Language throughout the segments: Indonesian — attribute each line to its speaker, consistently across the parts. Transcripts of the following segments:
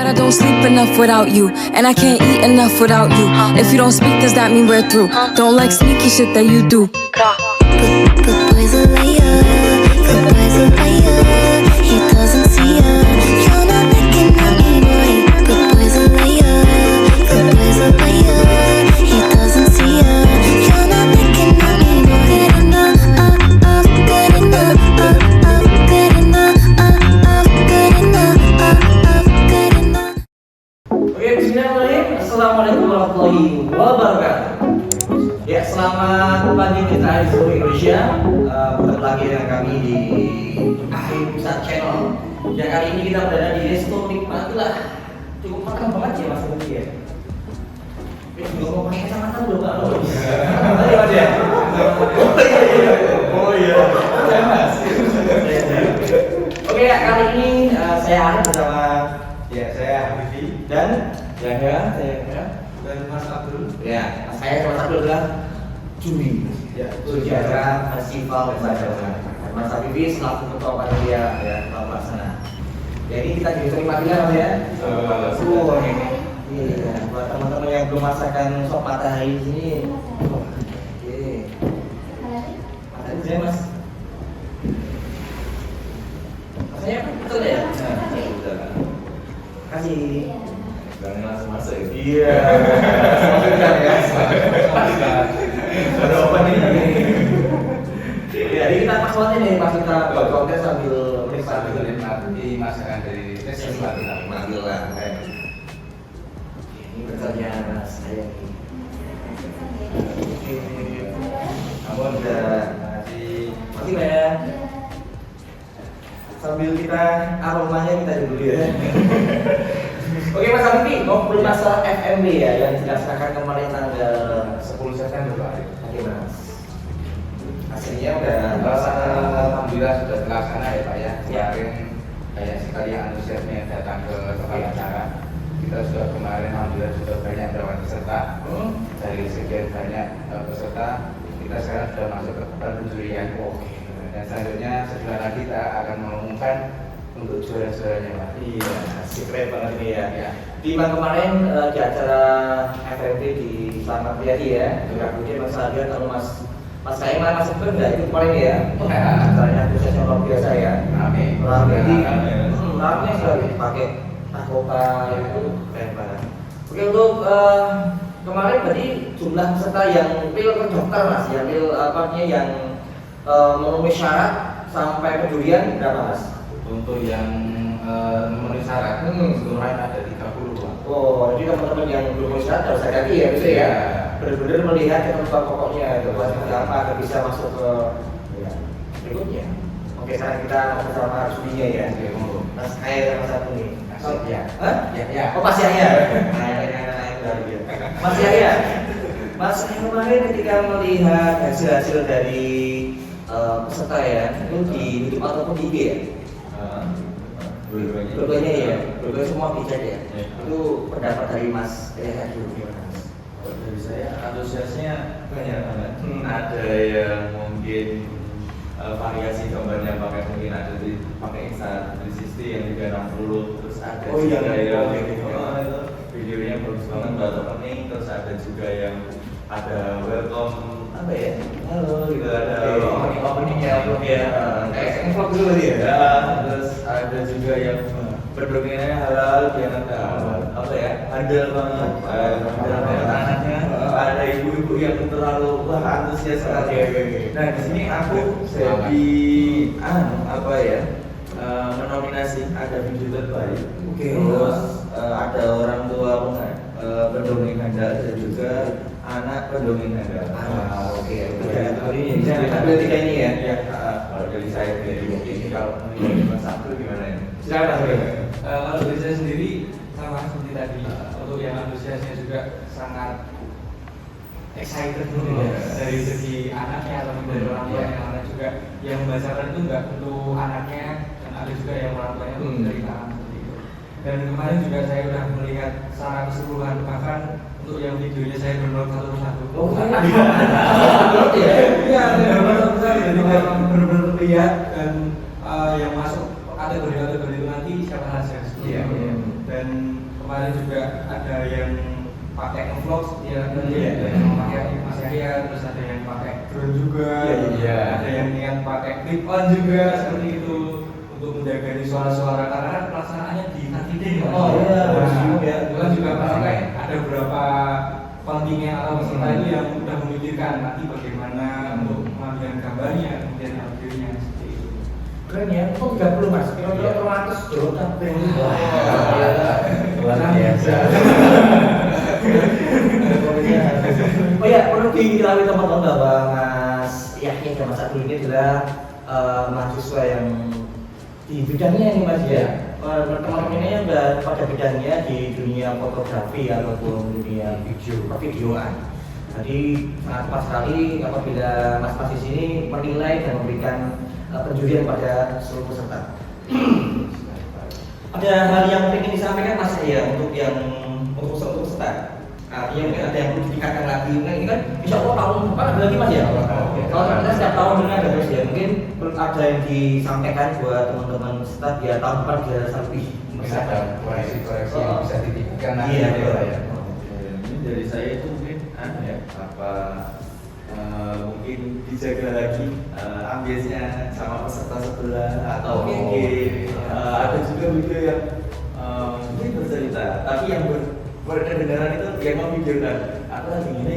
Speaker 1: But I don't sleep enough without you, and I can't eat enough without you. If you don't speak, does that mean we're through? Don't like sneaky shit that you do.
Speaker 2: Good boy's a liar, good boy's a liar. He doesn't see ya. You're not looking at me, boy. Good boy's a liar, good boy's a liar. He doesn't see ya. You're not looking at me, boy. Good enough, good enough, good enough, good enough, good enough.
Speaker 3: Oke, bismillahirrahmanirrahim. Assalamualaikum warahmatullahi wabarakatuh. Ya, selamat pagi mitra seluruh Indonesia. Bertemu lagi dengan kami di Ahli Pusat Channel. Dan kali ini kita berada di Resto Nikmatilah. Cukup matang banget ya Mas Budi ya. Juga mau pakai kacamata belum Pak? Tadi Mas ya? Oh iya. Mas. Oke, kali ini saya Arif bersama saya Habibi dan Yahya, dan Mas Abdul. Ya, saya Mas Abdul adalah juri acara festival Badar. Mas Habibi selaku ketua panitia ya pelaksana. Jadi kita juga terima kasih Mas ya. Iya, buat teman-teman yang belum masakan sop matahari di sini. Oke. Matahari saya Mas. Rasanya betul ya? Nah, betul. Kasih.
Speaker 4: Jangan langsung masuk.
Speaker 3: Iya. Masukkan ya. Ada apa nih? Jadi kita pas waktu nih pas kita buat konten sambil
Speaker 4: menikmati masakan dari festival kita.
Speaker 3: Alhamdulillah. Ini bekerja saya nih. Oke. Kamu udah masih ya. Sambil kita aromanya kita dulu ya. Oke Mas Habibi, ngobrol masalah FMB ya yang dilaksanakan kemarin tanggal
Speaker 4: 10 September Pak.
Speaker 3: Oke Mas. Hasilnya udah
Speaker 4: Alhamdulillah sudah terlaksana ya Pak ya.
Speaker 3: Ya.
Speaker 4: Kemarin banyak sekali yang antusiasnya datang ke tempat acara. Kita sudah kemarin alhamdulillah sudah banyak dapat peserta. Dari sekian banyak peserta, kita sekarang sudah masuk ke tahap penjurian. Dan selanjutnya setelah lagi kita akan mengumumkan untuk juara-juaranya Pak.
Speaker 3: Iya, asik keren banget ini ya.
Speaker 4: Ya.
Speaker 3: Di mana kemarin di acara FMB di Selamat Riyadi ya. Kemudian Mas Adian kalau Mas Kaiman masih enggak itu kemarin ya. Acaranya antusiasnya luar biasa ya.
Speaker 4: Amin.
Speaker 3: Ramai sekali pakai takoka itu keren banget. Oke untuk kemarin berarti jumlah peserta yang real terdaftar Mas, yang real yang memenuhi syarat sampai penjurian berapa Mas?
Speaker 4: Untuk yang memenuhi syarat keseluruhan ada 30 Pak.
Speaker 3: Oh, jadi teman-teman yang belum memenuhi syarat harus hati-hati ya, bisa ya. Benar-benar melihat ketentuan pokoknya itu seperti apa agar bisa masuk ke berikutnya. Oke, sekarang kita bersama arsudinya ya. Mas Khair Mas Satu nih.
Speaker 4: Ya.
Speaker 3: Hah?
Speaker 4: Ya.
Speaker 3: Oh, Mas Yahya. Mas Yahya. Mas kemarin ketika melihat hasil-hasil dari peserta ya, itu di YouTube ataupun di IG ya? Dua-duanya ya, dua-duanya semua pijat ya. Itu pendapat dari Mas Yahya dulu gimana Mas?
Speaker 5: Kalau dari saya antusiasnya banyak banget. Ada yang mungkin variasi gambarnya mungkin ada pakai Insta360 yang 360, terus ada juga yang itu videonya bagus banget buat opening, terus ada juga yang ada welcome apa ya, halo gitu, ada openingnya
Speaker 3: Kayak vlog dulu dia.
Speaker 5: ya, terus ada juga yang berdominannya halal, jangan apa ya, handal banget, handal banget anaknya. Ada ibu-ibu yang terlalu antusias sekali. Nah di sini aku jadi apa ya, menominasi ada video terbaik. Terus ada orang tua pendongeng handal dan juga anak pendongeng handal.
Speaker 3: Oke. Ini ambil tiga ini ya.
Speaker 5: Ya, kalau dari saya sendiri, ini kalau menurut Mas Abdul gimana ini?
Speaker 3: Silakan Mas.
Speaker 6: Kalau dari saya sendiri sama seperti tadi, untuk yang antusiasnya juga sangat excited gitu ya, dari segi anaknya ataupun dari orang tua yang anak juga yang membacakan itu enggak untuk anaknya, dan ada juga yang orang tuanya untuk menceritakan seperti itu. Dan kemarin juga saya udah melihat secara keseluruhan, bahkan untuk yang videonya saya download satu persatu.
Speaker 3: Oh, iya.
Speaker 6: Iya, benar-benar satu-satu. Jadi memang benar-benar terlihat dan yang masuk kategori-kategori itu nanti siapa saja. Dan kemarin juga ada yang pakai ngevlog seperti yang tadi, ada yang pakai Mas Yahya, terus ada yang pakai drone juga, ada yang niat pakai clip on juga seperti itu untuk menjaga suara-suara karena kan pelaksanaannya di Kartide ya. Itu kan juga pasti ada beberapa kontingen atau peserta itu yang sudah memikirkan nanti bagaimana untuk pengambilan gambarnya, kemudian audionya seperti itu.
Speaker 3: Keren ya, kok 30 Mas? Kira-kira 200 drone tampil.
Speaker 4: Luar biasa.
Speaker 3: Oh ya, perlu diketahui teman-teman bahwa Mas Yahya dan Mas Abdul ini adalah mahasiswa yang di bidangnya ini Mas ya. Teman-teman ini udah pada bidangnya di dunia fotografi ataupun dunia videoan. Jadi sangat pas sekali apabila Mas di sini menilai dan memberikan penjurian pada seluruh peserta. Ada hal yang ingin disampaikan Mas ya untuk seluruh peserta. Artinya mungkin ada yang perlu ditingkatkan lagi. Mungkin ini kan insya Allah tahun depan ada lagi Mas ya. Kalau kita setiap tahun dengan ada terus ya. Mungkin perlu ada yang disampaikan buat teman-teman peserta biar tahun depan dia lebih
Speaker 4: Bisa ada koreksi-koreksi yang bisa ditingkatkan nanti
Speaker 3: Iya,
Speaker 4: ya.
Speaker 5: Ini dari saya itu mungkin mungkin dijaga lagi ambience-nya sama peserta sebelah atau mungkin ada juga video yang mungkin bercerita tapi yang berkedengaran itu yang memvideokan aku lagi gini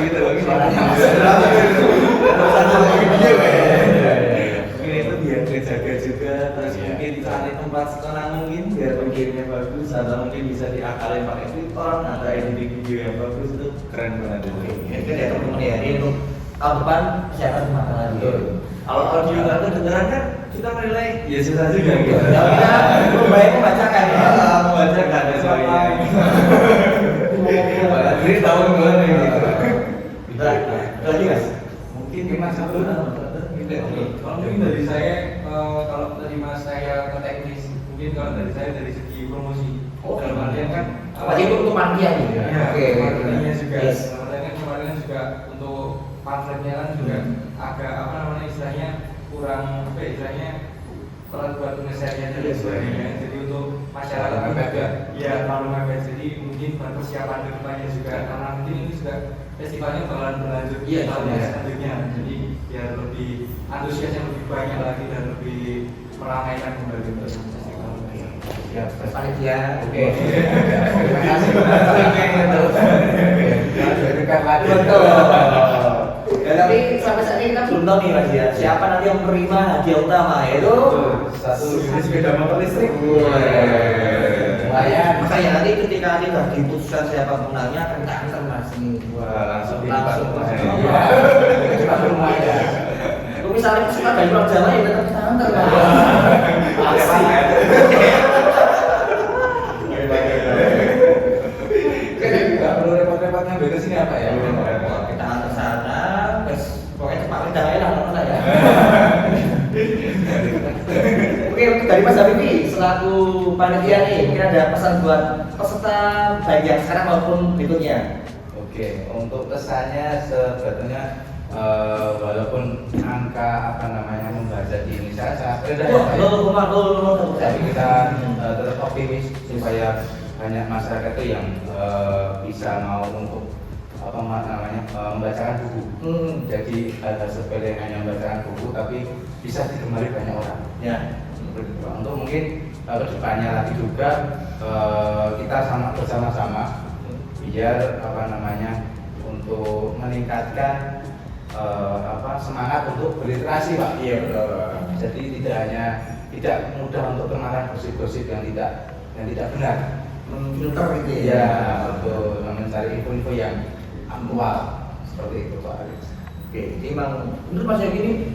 Speaker 5: gitu mungkin itu biar terjaga juga terus mungkin cari tempat senang mungkin biar pengirimnya bagus atau mungkin bisa diakalin pakai Twitter atau editing video yang bagus itu keren banget itu.
Speaker 3: Itu ya teman-teman ya, ini untuk tahun depan siapa matang lagi. Kalau audio nggak kedengeran kan kita menilai
Speaker 5: Ya susah juga gitu.
Speaker 3: ya kita membaik membacakan ya.
Speaker 5: Membacakan ya soalnya. Jadi tahun bulan gitu.
Speaker 3: Kita lagi Mas.
Speaker 4: Mungkin Mas Abdul
Speaker 6: Kalau mungkin dari saya, kalau tadi Mas saya ke teknis, mungkin kalau dari saya dari segi promosi. Dalam artian kan
Speaker 3: Apa itu untuk panitia nih?
Speaker 6: Oke, marketingnya juga.
Speaker 3: Yes.
Speaker 6: Dalam artian kan kemarin kan juga untuk pamfletnya kan juga agak apa namanya istilahnya kurang apa ya, istilahnya kalau buat nge-share-nya dan sebagainya. Jadi untuk masyarakat juga ya terlalu mepet. Jadi mungkin persiapan ke depannya juga karena mungkin ini juga festivalnya bakalan berlanjut
Speaker 3: Iya,
Speaker 6: tahun
Speaker 3: iya.
Speaker 6: selanjutnya. Jadi biar lebih antusiasnya lebih banyak lagi dan lebih meramaikan kembali untuk festival.
Speaker 3: Ya, panitia. Oke.
Speaker 4: Terima kasih. Dekat lagi.
Speaker 3: Betul. Ya, tapi sampai saat ini kita belum tahu nih Mas ya, siapa nanti yang menerima hadiah utama yaitu
Speaker 4: Satu
Speaker 5: Ini sepeda motor listrik.
Speaker 4: lumayan.
Speaker 3: makanya nanti ketika nanti sudah diputuskan siapa pemenangnya akan kita antar Mas ini.
Speaker 5: Wah, langsung
Speaker 3: Langsung.
Speaker 4: Cuma lumayan.
Speaker 3: Kalau misalnya peserta dari Pulau Jawa ya tetap kita antar Mas.
Speaker 4: Nggak perlu repot-repot ngambil ke sini apa ya?
Speaker 3: Kita antar sana, terus pokoknya cepat udah ya lah ya. Oke, dari Mas Habibie selaku panitia nih, mungkin ada pesan buat peserta baik yang sekarang maupun berikutnya.
Speaker 4: Oke, untuk kesannya sebetulnya walaupun angka apa namanya membaca di Indonesia sangat rendah ya, Pak, ya. Tapi kita tetap optimis supaya banyak masyarakat itu yang bisa mau untuk apa namanya membacakan buku. Jadi hal-hal sepele hanya membacakan buku tapi bisa digemari banyak orang.
Speaker 3: Ya.
Speaker 4: Untuk mungkin kedepannya lagi juga kita bersama-sama biar apa namanya untuk meningkatkan semangat untuk berliterasi Pak.
Speaker 3: Iya betul.
Speaker 4: Jadi tidak mudah untuk termakan gosip-gosip yang tidak benar.
Speaker 3: Filter gitu ya.
Speaker 4: Ya untuk mencari info-info yang aktual seperti itu Pak Alex.
Speaker 3: Oke, jadi emang menurut Mas Yogi ini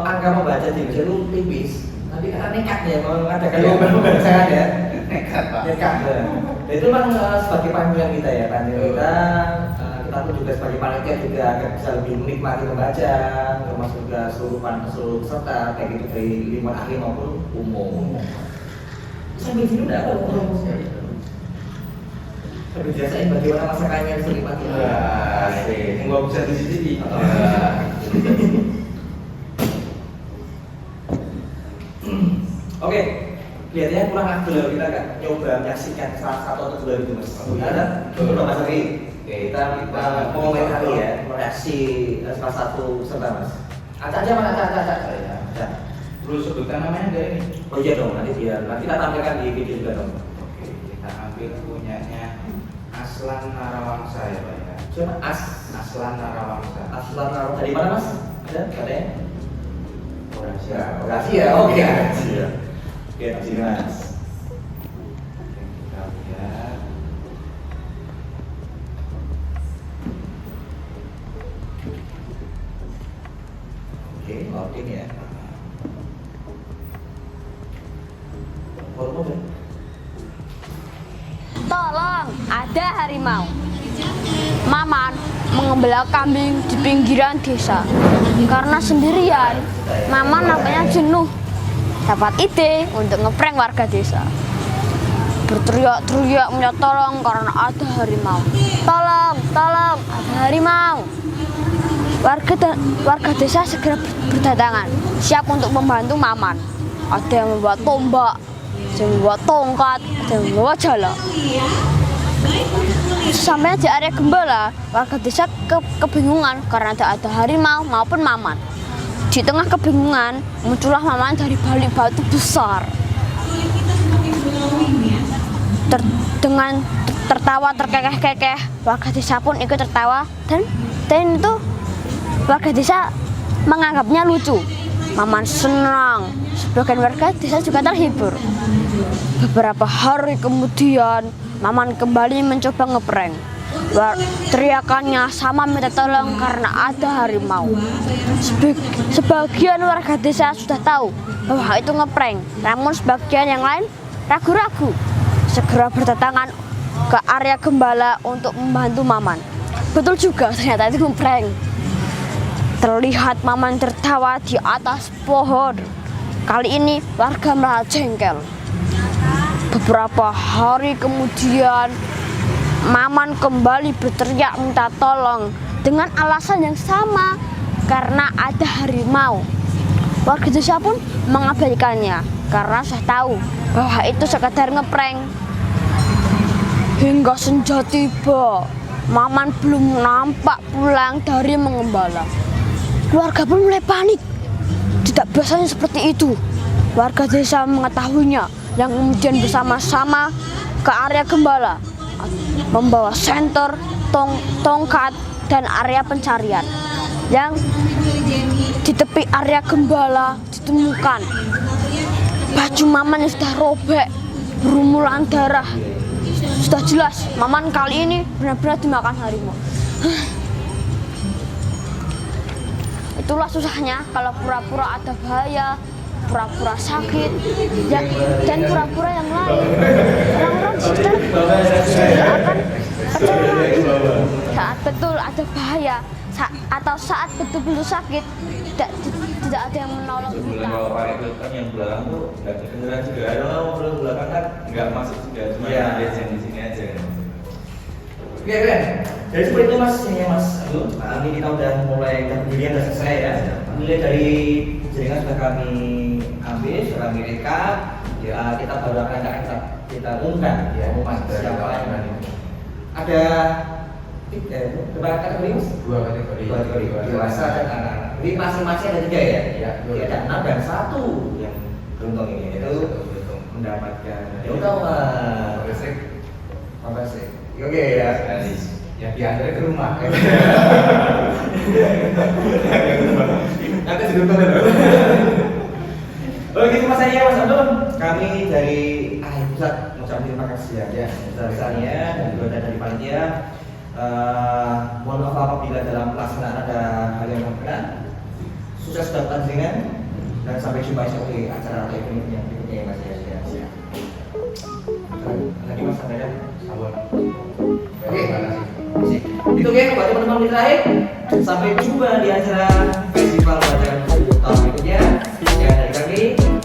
Speaker 3: angka membaca di Indonesia itu tipis. Tapi karena nekat ya mengadakan lomba pembacaan ya.
Speaker 4: Nekat Pak.
Speaker 3: Nekat. Dan itu memang sebagai panggilan kita ya, panggilan kita pun juga sebagai panitia juga agar bisa lebih menikmati membaca, termasuk juga seluruh peserta, baik itu dari lingkungan ahli maupun umum. Sambil sini udah apa? Tapi biasain bagaimana masakannya bisa dinikmati.
Speaker 4: Asik. Nggak bisa dicicipi.
Speaker 3: Oke, kelihatannya kurang afdol, kita nggak nyoba menyaksikan salah satu atau dua gitu mas. Karena coba mas Ari, kita mengomentari ya reaksi salah satu peserta mas. Ada mas, ada.
Speaker 4: Perlu sebutkan namanya nggak ini?
Speaker 3: Oh iya dong, nanti kita tampilkan di video juga dong.
Speaker 4: Oke, kita ambil punyanya Aslan Narawangsa ya Pak ya.
Speaker 3: Siapa?
Speaker 4: Aslan Narawangsa.
Speaker 3: Aslan Narawangsa dari mana mas? Ada katanya?
Speaker 4: Rahasia.
Speaker 3: Rahasia, oke. Rahasia. Oke, terima mas.
Speaker 4: Kita lihat.
Speaker 3: Oke, loading ya. Volume.
Speaker 7: Tolong, ada harimau. Maman mengembala kambing di pinggiran desa. Karena sendirian, Maman nampaknya jenuh. Dapat ide untuk ngeprank warga desa. Berteriak-teriak minta tolong karena ada harimau. Tolong, tolong, ada harimau. Warga desa segera berdatangan, siap untuk membantu Maman. Ada yang membawa tombak, ada yang membawa tongkat, ada yang membawa jala. Sampai di area gembala, warga desa kebingungan karena tidak ada harimau maupun Maman. Di tengah kebingungan, muncullah Maman dari balik batu besar. Dengan tertawa terkekeh-kekeh, warga desa pun ikut tertawa dan itu warga desa menganggapnya lucu. Maman senang, sebagian warga desa juga terhibur. Beberapa hari kemudian, Maman kembali mencoba ngeprank. Teriakannya sama minta tolong karena ada harimau. Sebagian warga desa sudah tahu bahwa itu ngeprank, namun sebagian yang lain ragu-ragu. Segera berdatangan ke area gembala untuk membantu Maman. Betul juga, ternyata itu ngeprank. Terlihat Maman tertawa di atas pohon. Kali ini warga malah jengkel. Beberapa hari kemudian, Maman kembali berteriak minta tolong dengan alasan yang sama karena ada harimau. Warga desa pun mengabaikannya karena sudah tahu bahwa itu sekadar ngeprank. Hingga senja tiba, Maman belum nampak pulang dari mengembala. Keluarga pun mulai panik. Tidak biasanya seperti itu. Warga desa mengetahuinya yang kemudian bersama-sama ke area gembala, membawa senter, tongkat, dan area pencarian. Yang di tepi area gembala ditemukan baju Maman yang sudah robek, berumuran darah. Sudah jelas, Maman kali ini benar-benar dimakan harimau. Itulah susahnya kalau pura-pura ada bahaya, pura-pura sakit, dan pura-pura yang lain. Orang-orang di sekitar tidak akan percaya. Saat betul ada bahaya atau saat betul-betul sakit, tidak ada yang menolong kita.
Speaker 5: Kalau Pak itu kan yang belakang tuh nggak kedengeran juga. Ada orang belakang kan nggak masuk juga, cuma dia di sini aja.
Speaker 3: Oke, keren. Jadi seperti itu mas, ini mas. Ini kita udah mulai pendirian udah selesai ya. Mulai dari jaringan sudah kami ambil, sudah kami rekap. Ya, kita baru akan kita umumkan ya, siapa yang ada berapa kategori mas?
Speaker 4: Dua kategori.
Speaker 3: Dua kategori, dewasa dan anak-anak. Jadi masing-masing ada 3 ya? Iya. Ada 6 dan 1 yang beruntung ini. Itu mendapatkan. Ya udah mas. Makasih. Oke ya.
Speaker 4: Ya diantar ke rumah.
Speaker 3: Nanti diuntung kan? Oh gitu mas saya mas Abdul. Kami dari Pusat mengucapkan terima kasih ya besar-besarnya dan juga dari panitia. Mohon maaf apabila dalam pelaksanaan ada hal yang berkenan. Sukses dalam pertandingan dan sampai jumpa di acara event yang berikutnya ya mas ya. Lagi mas sampai Oke, itu ya buat teman-teman di terakhir. Sampai jumpa di acara festival pada tahun berikutnya. Sekian dari kami.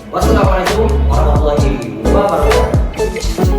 Speaker 3: Wassalamualaikum warahmatullahi wabarakatuh.